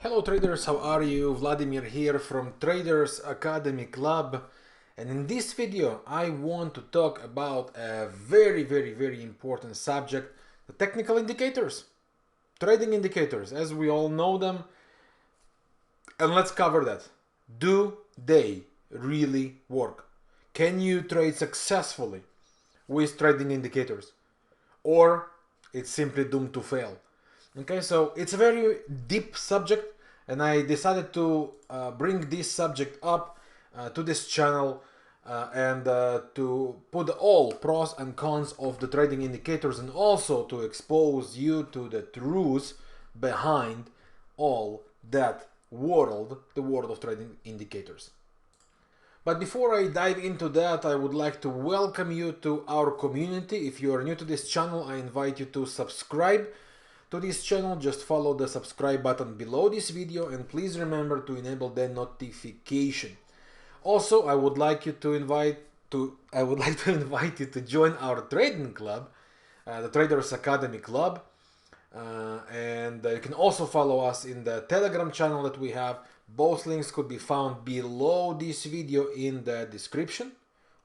Hello traders, how are you? Vladimir here from Traders Academy Club, and in this video I want to talk about a very important subject: the technical indicators, trading indicators as we all know them. And let's cover that. Do they really work? Can you trade successfully with trading indicators, or it's simply doomed to fail? Okay, so it's a very deep subject, and I decided to bring this subject up to this channel and to put all pros and cons of the trading indicators, and also to expose you to the truths behind all that world, the world of trading indicators. But before I dive into that, I would like to welcome you to our community. If you are new to this channel, I invite you to subscribe to this channel. Just follow the subscribe button below this video, and please remember to enable the notification. Also, I would like to invite you to join our trading club, the Traders Academy Club. And you can also follow us in the Telegram channel that we have. Both links could be found below this video in the description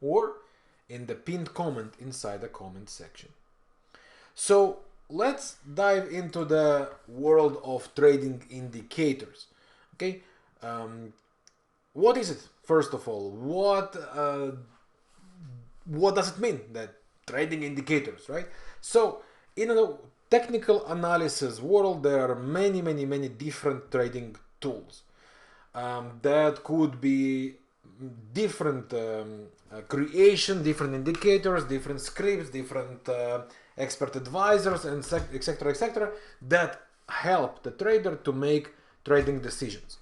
or in the pinned comment inside the comment section. So let's dive into the world of trading indicators. Okay, what is it? First of all, what does it mean, that trading indicators, right? So in a technical analysis world, there are many different trading tools that could be different creation, different indicators, different scripts, different expert advisors, and etc., that help the trader to make trading decisions.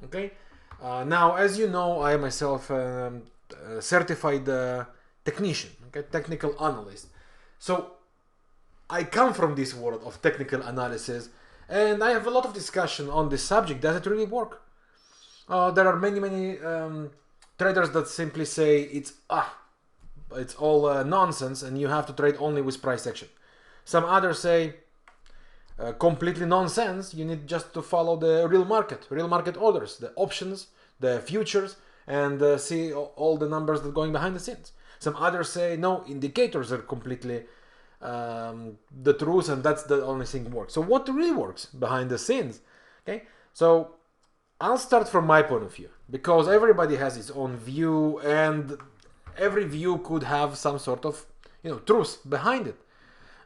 Okay. Now, as you know, I myself am a certified technician, okay, technical analyst. So I come from this world of technical analysis, and I have a lot of discussion on this subject. Does it really work? There are many traders that simply say it's all nonsense, and you have to trade only with price action. Some others say completely nonsense. You need just to follow the real market orders, the options, the futures, and see all the numbers that are going behind the scenes. Some others say no, indicators are completely the truth, and that's the only thing that works. So what really works behind the scenes? Okay, so I'll start from my point of view, because everybody has its own view, and every view could have some sort of truth behind it.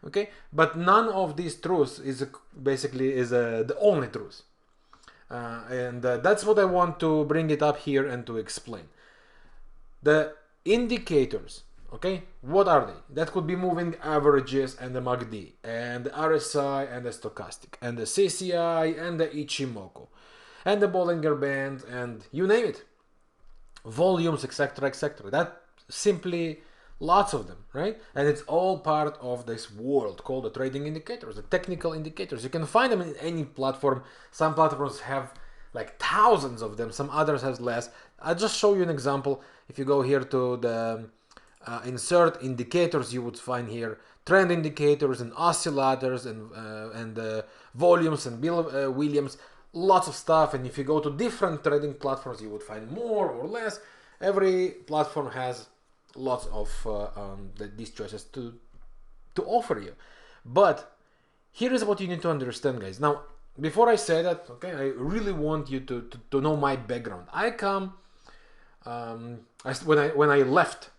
Okay, but none of these truths is the only truth, and that's what I want to bring it up here and to explain. The indicators, okay, what are they? That could be moving averages, and the MACD, and the RSI, and the stochastic, and the CCI, and the Ichimoku, and the Bollinger Band, and you name it, volumes, etc. That simply lots of them, right? And it's all part of this world called the trading indicators, the technical indicators. You can find them in any platform. Some platforms have like thousands of them, some others have less. I'll just show you an example. If you go here to the insert indicators, you would find here trend indicators and oscillators and volumes and Bill Williams, lots of stuff. And if you go to different trading platforms, you would find more or less. Every platform has lots of these choices to offer you. But here is what you need to understand, guys. Now, before I say that, okay, I really want you to know my background. I come when I left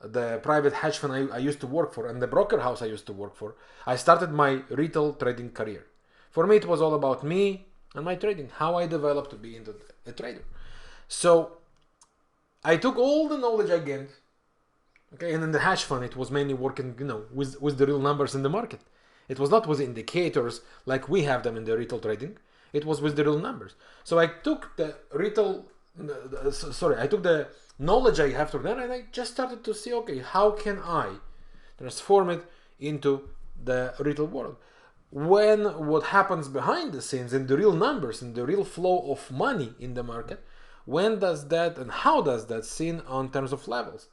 the private hedge fund I used to work for, and the broker house I used to work for, I started my retail trading career. For me, it was all about me and my trading, how I developed to be into a trader. So I took all the knowledge I gained, okay, and in the hedge fund, it was mainly working, with the real numbers in the market. It was not with indicators like we have them in the retail trading. It was with the real numbers. So I took the I took the knowledge I have to learn, and I just started to see, okay, how can I transform it into the retail world? What happens behind the scenes in the real numbers, in the real flow of money in the market, when does that and how does that seen on terms of levels?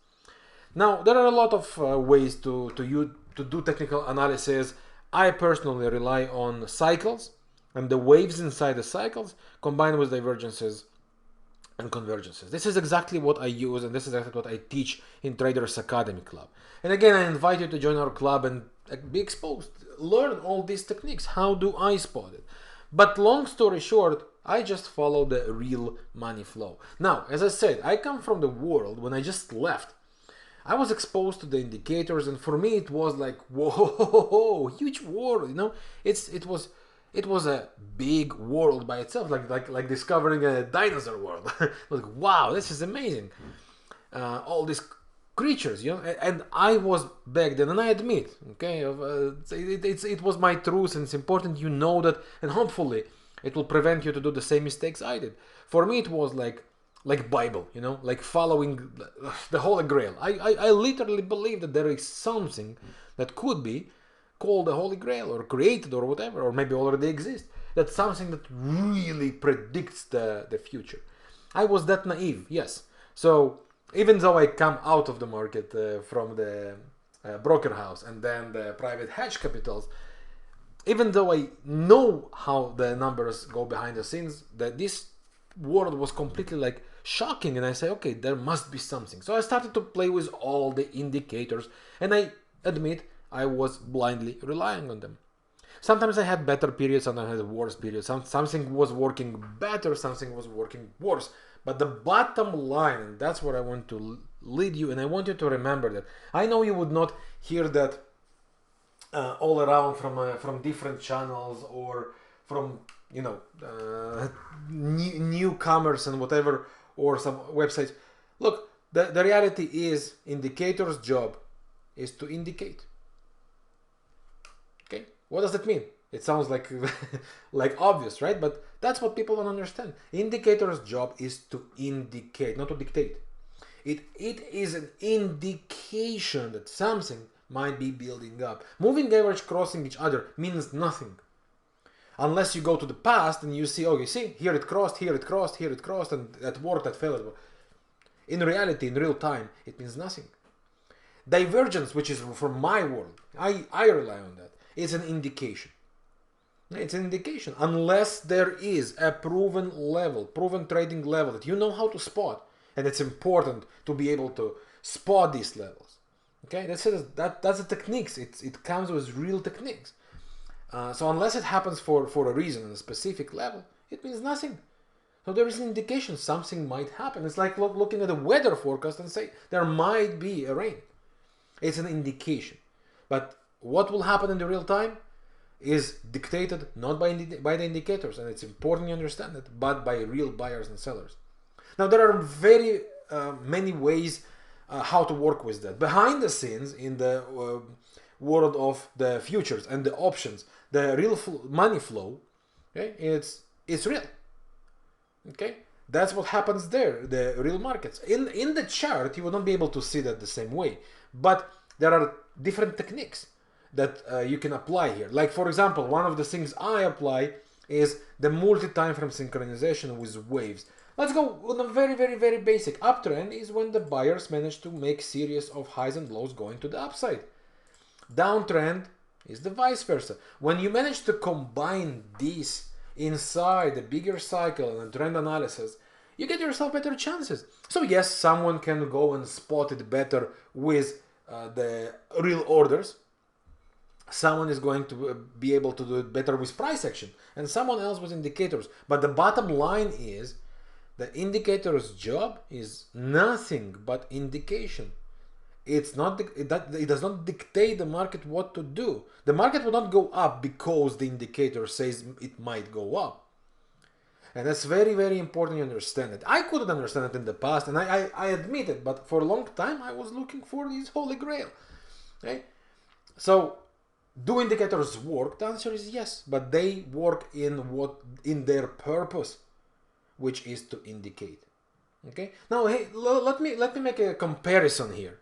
Now, there are a lot of ways to do technical analysis. I personally rely on cycles. and the waves inside the cycles combined with divergences and convergences. This is exactly what I use, and this is exactly what I teach in Traders Academy Club. And again, I invite you to join our club and be exposed, learn all these techniques. How do I spot it? But long story short, I just follow the real money flow. Now, as I said, I come from the world when I just left. I was exposed to the indicators, and for me it was like, whoa, huge world, you know. It was a big world by itself, like discovering a dinosaur world. Like, wow, this is amazing. All these creatures, you know. And I was back then, and I admit, okay, it was my truth, and it's important you know that, and hopefully it will prevent you to do the same mistakes I did. For me, it was like Bible, you know, like following the Holy Grail. I literally believe that there is something that could be called the Holy Grail, or created, or whatever, or maybe already exists. That's something that really predicts the future. I was that naive, yes. So even though I come out of the market from the broker house and then the private hedge capitals, even though I know how the numbers go behind the scenes, that this world was completely like shocking, and I say, okay, there must be something. So I started to play with all the indicators, and I admit I was blindly relying on them. Sometimes I had better periods, sometimes I had worse periods. Something was working better, something was working worse. But the bottom line, and that's what I want to lead you, and I want you to remember that. I know you would not hear that all around from different channels, or from, you know, newcomers and whatever, or some websites. Look, the reality is, indicators' job is to indicate. Okay, what does that mean? It sounds like like obvious, right? But that's what people don't understand. Indicators' job is to indicate, not to dictate. It is an indication that something might be building up. Moving average crossing each other means nothing. Unless you go to the past and you see, oh, you see, here it crossed, here it crossed, here it crossed, and that worked, that failed. In reality, in real time, it means nothing. Divergence, which is from my world, I rely on that. It's an indication. It's an indication. Unless there is a proven level, proven trading level that you know how to spot, and it's important to be able to spot these levels. Okay, that's the techniques. It comes with real techniques. So unless it happens for a reason and a specific level, it means nothing. So there is an indication something might happen. It's like looking at the weather forecast and say there might be a rain. It's an indication. But what will happen in the real time is dictated not by the indicators, and it's important you understand it, but by real buyers and sellers. Now there are very many ways how to work with that. Behind the scenes, in the world of the futures and the options, the real money flow, okay, it's real. Okay, that's what happens there, the real markets. In the chart, you will not be able to see that the same way, but there are different techniques that you can apply here. Like, for example, one of the things I apply is the multi-time frame synchronization with waves. Let's go on a very, very, very basic. Uptrend is when the buyers manage to make series of highs and lows going to the upside. Downtrend is the vice versa. When you manage to combine these inside the bigger cycle and trend analysis, you get yourself better chances. So yes, someone can go and spot it better with the real orders. Someone is going to be able to do it better with price action, and someone else with indicators. But the bottom line is, the indicator's job is nothing but indication. It's not, it does not dictate the market what to do. The market will not go up because the indicator says it might go up. And that's very, very important you understand it. I couldn't understand it in the past, and I admit it, but for a long time I was looking for this holy grail. Okay? So, do indicators work? The answer is yes, but they work in their purpose, which is to indicate. Okay? Now, hey, let me make a comparison here.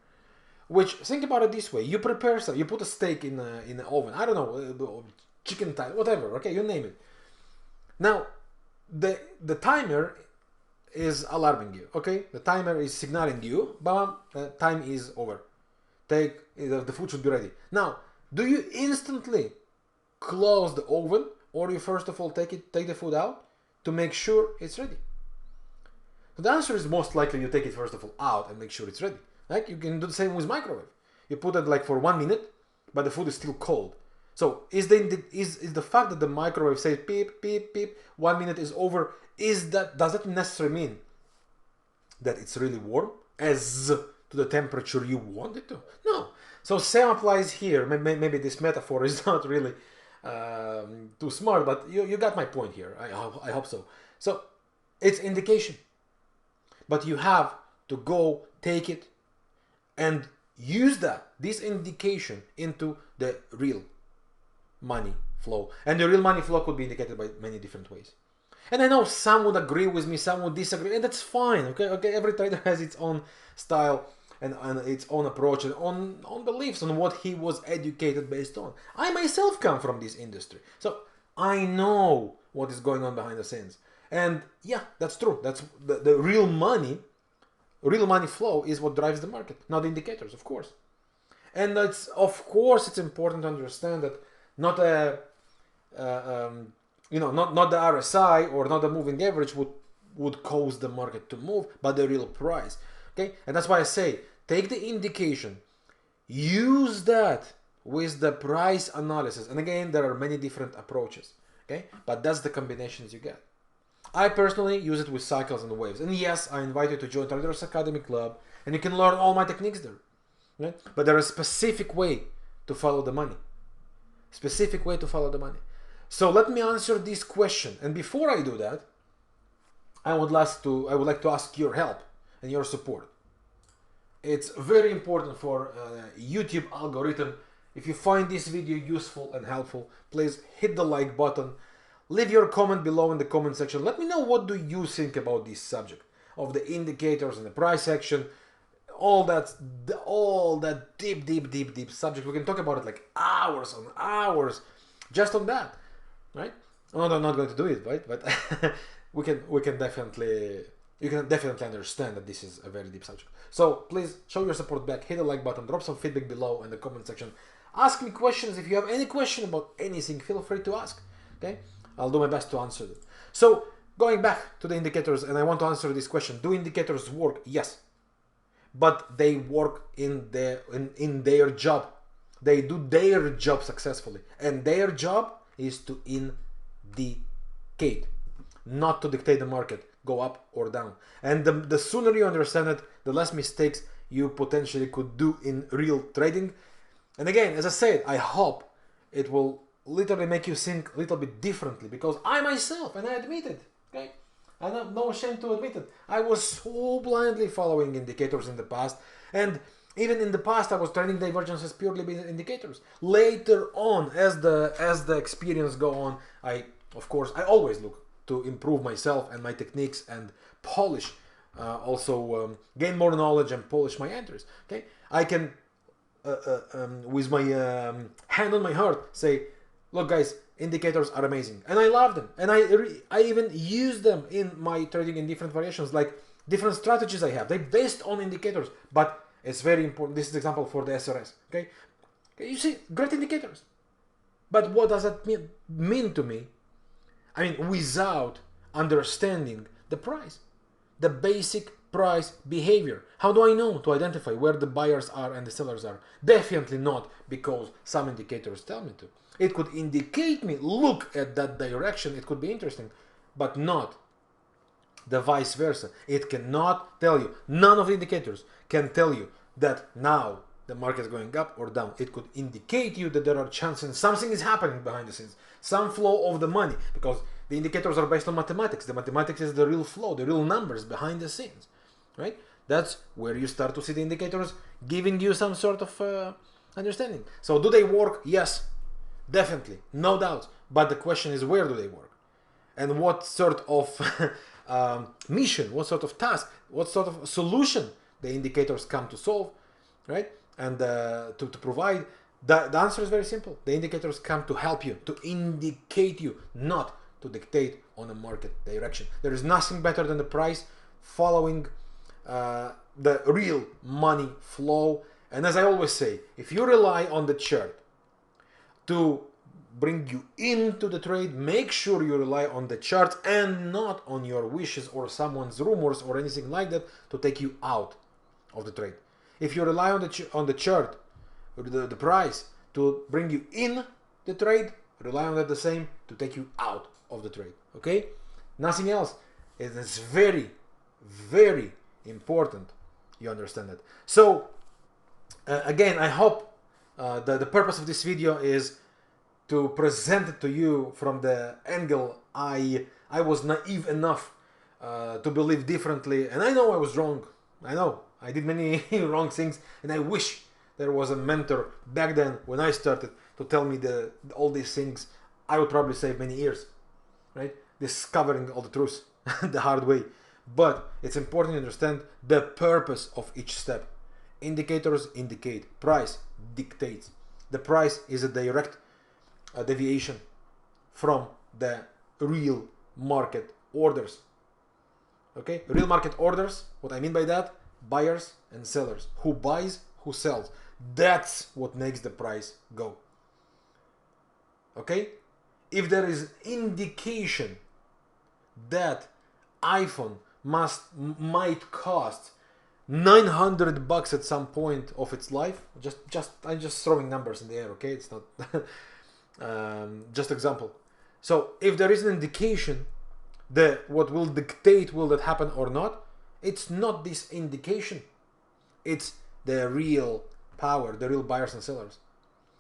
Which, think about it this way: you prepare some, you put a steak in the oven. I don't know, chicken thigh, whatever. Okay, you name it. Now, the timer is alarming you. Okay, the timer is signaling you, bam, time is over. The food should be ready. Now, do you instantly close the oven, or you first of all take the food out to make sure it's ready? So the answer is most likely you take it first of all out and make sure it's ready. Like you can do the same with microwave. You put it like for 1 minute, but the food is still cold. So is the fact that the microwave says beep beep beep 1 minute is over, does that necessarily mean that it's really warm as to the temperature you want it to? No. So same applies here. Maybe this metaphor is not really too smart, but you got my point here. I hope so. So it's indication, but you have to go take it and use this indication into the real money flow. And the real money flow could be indicated by many different ways. And I know some would agree with me, some would disagree, and that's fine. Okay. Every trader has its own style and its own approach and on beliefs on what he was educated based on. I myself come from this industry, so I know what is going on behind the scenes. And yeah, that's true. That's the real money flow is what drives the market, not the indicators, of course. And it's important to understand that not the RSI or not the moving average would cause the market to move, but the real price. Okay, and that's why I say take the indication, use that with the price analysis. And again, there are many different approaches. Okay, but that's the combinations you get. I personally use it with cycles and waves. And yes, I invite you to join Traders Academy Club, and you can learn all my techniques there. Right? But there is a specific way to follow the money. Specific way to follow the money. So let me answer this question. And before I do that, I would like to ask your help and your support. It's very important for YouTube algorithm. If you find this video useful and helpful, please hit the like button. Leave your comment below in the comment section. Let me know what do you think about this subject of the indicators and the price action. All that deep subject. We can talk about it like hours on hours just on that, right? No, I'm not going to do it, right? But you can definitely understand that this is a very deep subject. So please show your support back, hit the like button, drop some feedback below in the comment section. Ask me questions. If you have any question about anything, feel free to ask. Okay, I'll do my best to answer them. So going back to the indicators, and I want to answer this question: do indicators work? Yes, but they work in their job. They do their job successfully, and their job is to indicate, not to dictate the market, go up or down. And the sooner you understand it, the less mistakes you potentially could do in real trading. And again, as I said, I hope it will literally make you think a little bit differently, because I myself, and I admit it, okay, I have no shame to admit it, I was so blindly following indicators in the past, and even in the past I was trading divergences purely with indicators. Later on, as the experience go on, I always look to improve myself and my techniques and polish, gain more knowledge and polish my entries. Okay, I can with my hand on my heart say, look guys, indicators are amazing, and I love them, and I even use them in my trading in different variations, like different strategies I have. They're based on indicators, but it's very important. This is an example for the SRS. Okay, you see, great indicators, but what does that mean to me? I mean, without understanding the price, the basic price behavior. How do I know to identify where the buyers are and the sellers are? Definitely not because some indicators tell me to. It could indicate me, look at that direction, it could be interesting, but not the vice versa. It cannot tell you, none of the indicators can tell you that now the market is going up or down. It could indicate you that there are chances something is happening behind the scenes, some flow of the money, because the indicators are based on mathematics. The mathematics is the real flow, the real numbers behind the scenes, right? That's where you start to see the indicators giving you some sort of understanding. So do they work? Yes, definitely, no doubt. But the question is, where do they work? And what sort of mission, what sort of task, what sort of solution the indicators come to solve, right? And to provide. The answer is very simple. The indicators come to help you, to indicate you, not to dictate on a market direction. There is nothing better than the price following the real money flow. And as I always say, if you rely on the chart to bring you into the trade, make sure you rely on the chart and not on your wishes or someone's rumors or anything like that to take you out of the trade. If you rely on the chart, the price to bring you in the trade, rely on that the same to take you out of the trade. Okay, nothing else. It is very, very important you understand that. So again, I hope that the purpose of this video is to present it to you from the angle I was naive enough to believe differently, and I know I was wrong. I know I did many wrong things, and I wish there was a mentor back then when I started to tell me all these things. I would probably save many years, right? Discovering all the truth the hard way. But it's important to understand the purpose of each step. Indicators indicate, price dictates. The price is a direct deviation from the real market orders. Okay, real market orders, what I mean by that, buyers and sellers. Who buys, who sells. That's what makes the price go. Okay, if there is indication that iPhone might cost $900 at some point of its life, I'm just throwing numbers in the air, okay? It's not just example. So if there is an indication that what will dictate will that happen or not, it's not this indication, it's the real power, the real buyers and sellers.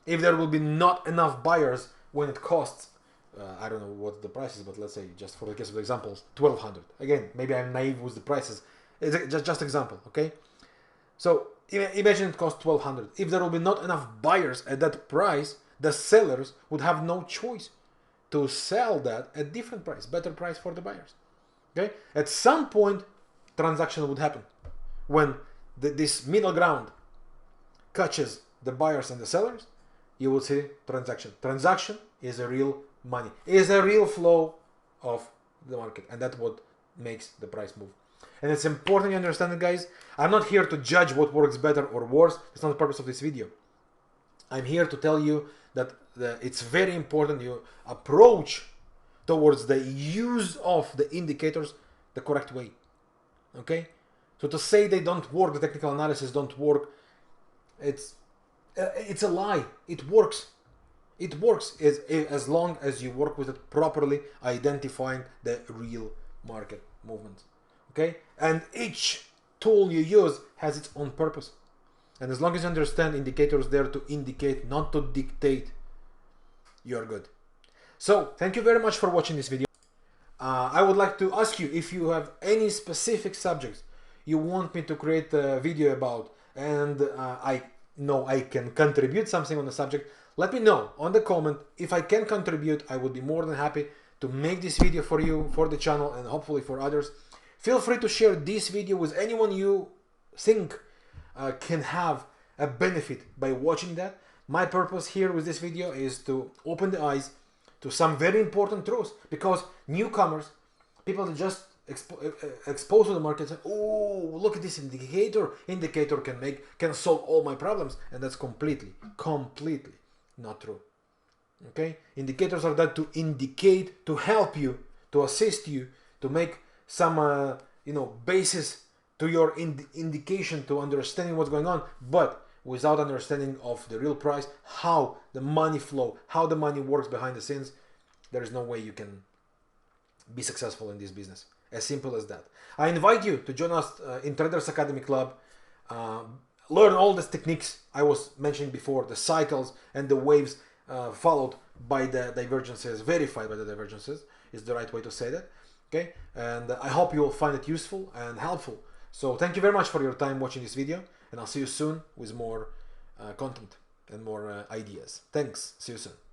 If there will be not enough buyers when it costs, I don't know what the price is, but let's say, just for the case of examples, 1200. Again, maybe I'm naive with the prices. It's just example, okay? So imagine it costs 1200. If there will be not enough buyers at that price, the sellers would have no choice to sell that at different price, better price for the buyers. Okay? At some point, transaction would happen when this middle ground catches the buyers and the sellers. You will see transaction. Transaction is a real money, is a real flow of the market, and that's what makes the price move. And it's important you understand it, guys. I'm not here to judge what works better or worse. It's not the purpose of this video. I'm here to tell you that it's very important you approach towards the use of the indicators the correct way. Okay, so to say they don't work, the technical analysis don't work, it's a lie. It works. It works as long as you work with it properly, identifying the real market movements. Okay, and each tool you use has its own purpose, and as long as you understand indicators there to indicate, not to dictate, you're good. So thank you very much for watching this video. I would like to ask you if you have any specific subjects you want me to create a video about, and I know I can contribute something on the subject. Let me know on the comment. If I can contribute, I would be more than happy to make this video for you, for the channel, and hopefully for others. Feel free to share this video with anyone you think can have a benefit by watching that. My purpose here with this video is to open the eyes to some very important truths, because newcomers, people that just exposed to the market, say, oh, look at this indicator can solve all my problems, and that's completely not true. Okay, indicators are there to indicate, to help you, to assist you, to make some basis to your indication, to understanding what's going on, but without understanding of the real price, how the money flow, how the money works behind the scenes, there is no way you can be successful in this business. As simple as that. I invite you to join us in Traders Academy Club. Learn all these techniques I was mentioning before, the cycles and the waves followed by the divergences, verified by the divergences is the right way to say that. Okay, and I hope you will find it useful and helpful. So thank you very much for your time watching this video, and I'll see you soon with more content and more ideas. Thanks. See you soon.